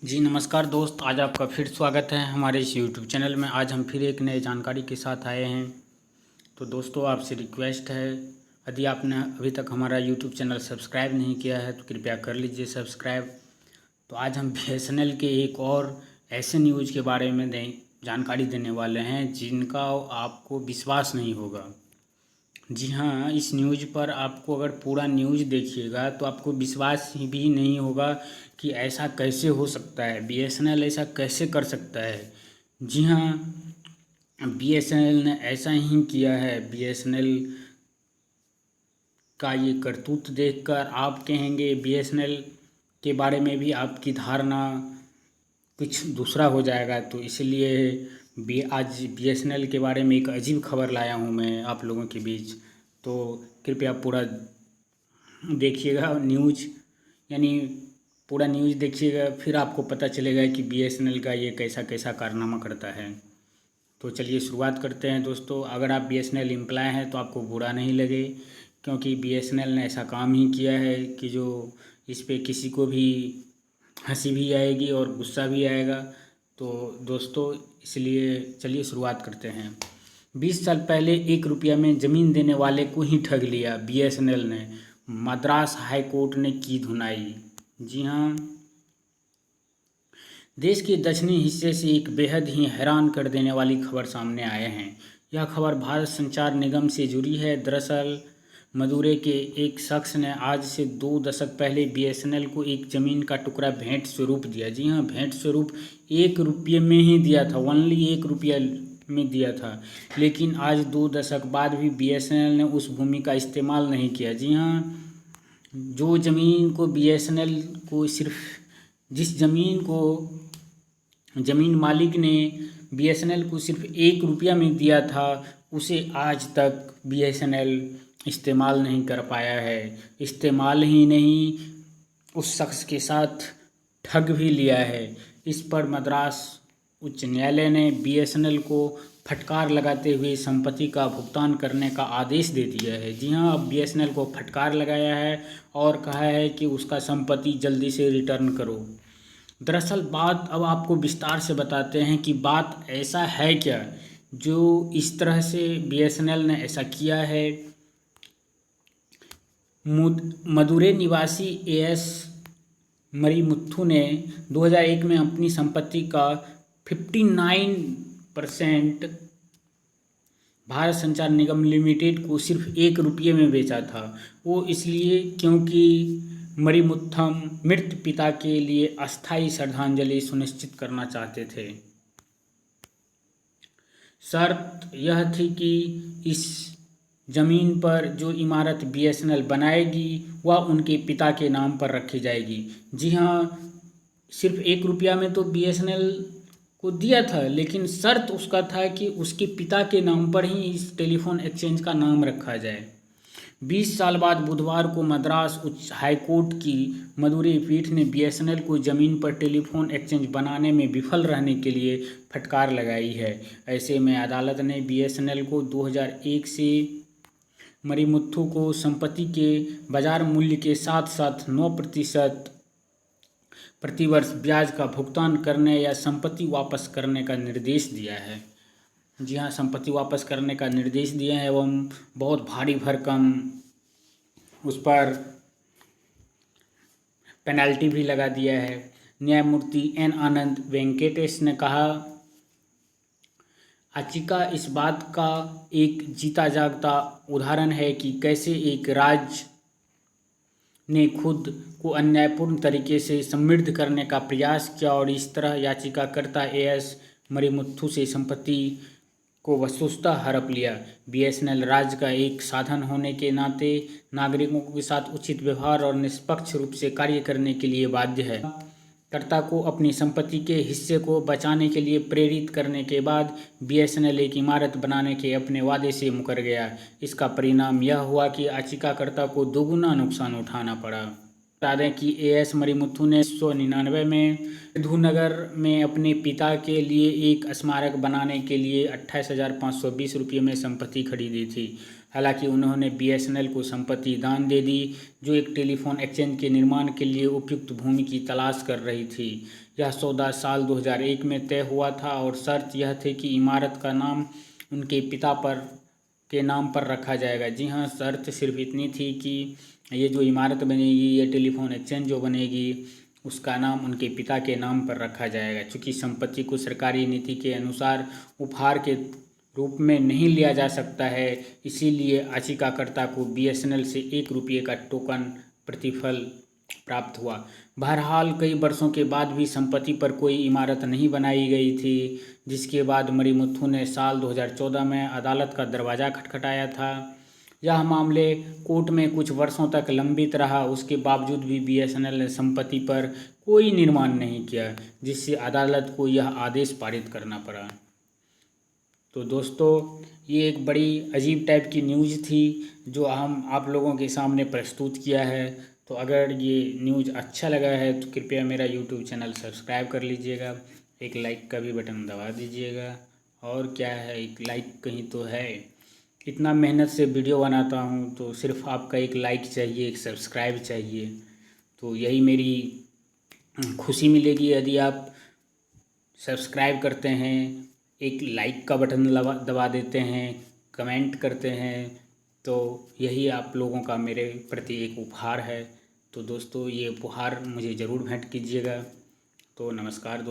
जी नमस्कार दोस्त, आज आपका फिर स्वागत है हमारे इस यूट्यूब चैनल में। आज हम फिर एक नए जानकारी के साथ आए हैं। तो दोस्तों, आपसे रिक्वेस्ट है, यदि आपने अभी तक हमारा यूट्यूब चैनल सब्सक्राइब नहीं किया है तो कृपया कर लीजिए सब्सक्राइब। तो आज हम BSNL के एक और ऐसे न्यूज़ के बारे में जानकारी देने वाले हैं जिनका आपको विश्वास नहीं होगा। जी हाँ, इस न्यूज़ पर आपको अगर पूरा न्यूज़ देखिएगा तो आपको विश्वास ही भी नहीं होगा कि ऐसा कैसे हो सकता है, BSNL ऐसा कैसे कर सकता है। जी हाँ, BSNL ने ऐसा ही किया है। BSNL का ये करतूत देखकर आप कहेंगे BSNL के बारे में भी आपकी धारणा कुछ दूसरा हो जाएगा। तो इसलिए आज BSNL के बारे में एक अजीब खबर लाया हूँ मैं आप लोगों के बीच। तो कृपया पूरा देखिएगा न्यूज़, यानी पूरा न्यूज़ देखिएगा, फिर आपको पता चलेगा कि BSNL का ये कैसा कैसा कारनामा करता है। तो चलिए शुरुआत करते हैं दोस्तों। अगर आप BSNL एम्प्लॉय हैं तो आपको बुरा नहीं लगे, क्योंकि BSNL ने ऐसा काम ही किया है कि जो इस पे किसी को भी हंसी भी आएगी और गुस्सा भी आएगा। तो दोस्तों, इसलिए चलिए शुरुआत करते हैं। 20 साल पहले 1 रुपया में ज़मीन देने वाले को ही ठग लिया BSNL ने, मद्रास हाई कोर्ट ने की धुनाई। जी हाँ, देश के दक्षिणी हिस्से से एक बेहद ही हैरान कर देने वाली खबर सामने आए हैं। यह खबर भारत संचार निगम से जुड़ी है। दरअसल मदुरै के एक शख्स ने आज से 2 दशक पहले BSNL को एक ज़मीन का टुकड़ा भेंट स्वरूप दिया। जी हाँ, भेंट स्वरूप 1 रुपये में ही दिया था, ओनली 1 रुपया में दिया था। लेकिन आज 2 दशक बाद भी BSNL ने उस भूमि का इस्तेमाल नहीं किया। जी हाँ, जो ज़मीन को BSNL को सिर्फ जिस ज़मीन को ज़मीन मालिक ने BSNL को सिर्फ 1 रुपया में दिया था, उसे आज तक BSNL इस्तेमाल नहीं कर पाया है। इस्तेमाल ही नहीं, उस शख्स के साथ ठग भी लिया है। इस पर मद्रास उच्च न्यायालय ने BSNL को फटकार लगाते हुए संपत्ति का भुगतान करने का आदेश दे दिया है। जी हाँ, अब BSNL को फटकार लगाया है और कहा है कि उसका संपत्ति जल्दी से रिटर्न करो। दरअसल बात अब आपको विस्तार से बताते हैं कि बात ऐसा है क्या जो इस तरह से BSNL ने ऐसा किया है। मदुरै निवासी AS मरिमुथु ने 2001 में अपनी संपत्ति का 59% भारत संचार निगम लिमिटेड को सिर्फ 1 रुपये में बेचा था। वो इसलिए क्योंकि मरिमुथम मृत पिता के लिए अस्थायी श्रद्धांजलि सुनिश्चित करना चाहते थे। शर्त यह थी कि इस ज़मीन पर जो इमारत BSNL बनाएगी वह उनके पिता के नाम पर रखी जाएगी। जी हाँ, सिर्फ 1 रुपया में तो BSNL को दिया था, लेकिन शर्त उसका था कि उसके पिता के नाम पर ही इस टेलीफोन एक्सचेंज का नाम रखा जाए। 20 साल बाद बुधवार को मद्रास उच्च हाईकोर्ट की मदुरै पीठ ने BSNL को ज़मीन पर टेलीफोन एक्सचेंज बनाने में विफल रहने के लिए फटकार लगाई है। ऐसे में अदालत ने BSNL को 2001 से मरिमुथु को संपत्ति के बाजार मूल्य के साथ साथ 9% प्रतिवर्ष ब्याज का भुगतान करने या संपत्ति वापस करने का निर्देश दिया है। जी हाँ, संपत्ति वापस करने का निर्देश दिया है एवं बहुत भारी भरकम उस पर पेनल्टी भी लगा दिया है। न्यायमूर्ति N आनंद वेंकटेश ने कहा, याचिका इस बात का एक जीता जागता उदाहरण है कि कैसे एक राज्य ने खुद को अन्यायपूर्ण तरीके से समृद्ध करने का प्रयास किया और इस तरह याचिकाकर्ता AS मरिमुथु से संपत्ति को वस्तुतः हड़प लिया। BSNL राज्य का एक साधन होने के नाते नागरिकों के साथ उचित व्यवहार और निष्पक्ष रूप से कार्य करने के लिए बाध्य है। कर्ता को अपनी संपत्ति के हिस्से को बचाने के लिए प्रेरित करने के बाद BSNL एक इमारत बनाने के अपने वादे से मुकर गया। इसका परिणाम यह हुआ कि याचिकाकर्ता को दोगुना नुकसान उठाना पड़ा। बता दें कि एएस मरिमुथु ने 1999 में सिद्धूनगर में अपने पिता के लिए एक स्मारक बनाने के लिए 28,520 रुपये में संपत्ति खरीदी थी। हालांकि उन्होंने बीएसएनएल को संपत्ति दान दे दी, जो एक टेलीफोन एक्सचेंज के निर्माण के लिए उपयुक्त भूमि की तलाश कर रही थी। यह सौदा साल 2001 में तय हुआ था और शर्त यह थी कि इमारत का नाम उनके पिता के नाम पर रखा जाएगा। जी हाँ, शर्त सिर्फ इतनी थी कि ये जो इमारत बनेगी, ये टेलीफोन एक्सचेंज जो बनेगी, उसका नाम उनके पिता के नाम पर रखा जाएगा। चूँकि संपत्ति को सरकारी नीति के अनुसार उपहार के रूप में नहीं लिया जा सकता है, इसीलिए याचिकाकर्ता को बीएसएनएल से 1 रुपये का टोकन प्रतिफल प्राप्त हुआ। बहरहाल कई वर्षों के बाद भी संपत्ति पर कोई इमारत नहीं बनाई गई थी, जिसके बाद मरिमुथु ने साल 2014 में अदालत का दरवाज़ा खटखटाया था। यह मामले कोर्ट में कुछ वर्षों तक लंबित रहा। उसके बावजूद भी बीएसएनएल ने संपत्ति पर कोई निर्माण नहीं किया, जिससे अदालत को यह आदेश पारित करना पड़ा। तो दोस्तों, ये एक बड़ी अजीब टाइप की न्यूज़ थी जो हम आप लोगों के सामने प्रस्तुत किया है। तो अगर ये न्यूज़ अच्छा लगा है तो कृपया मेरा यूट्यूब चैनल सब्सक्राइब कर लीजिएगा, एक लाइक का भी बटन दबा दीजिएगा। और क्या है, एक लाइक कहीं तो है। इतना मेहनत से वीडियो बनाता हूँ तो सिर्फ आपका एक लाइक चाहिए, एक सब्सक्राइब चाहिए। तो यही मेरी खुशी मिलेगी यदि आप सब्सक्राइब करते हैं, एक लाइक का बटन दबा देते हैं, कमेंट करते हैं। तो यही आप लोगों का मेरे प्रति एक उपहार है। तो दोस्तों, ये उपहार मुझे ज़रूर भेंट कीजिएगा। तो नमस्कार दोस्तों।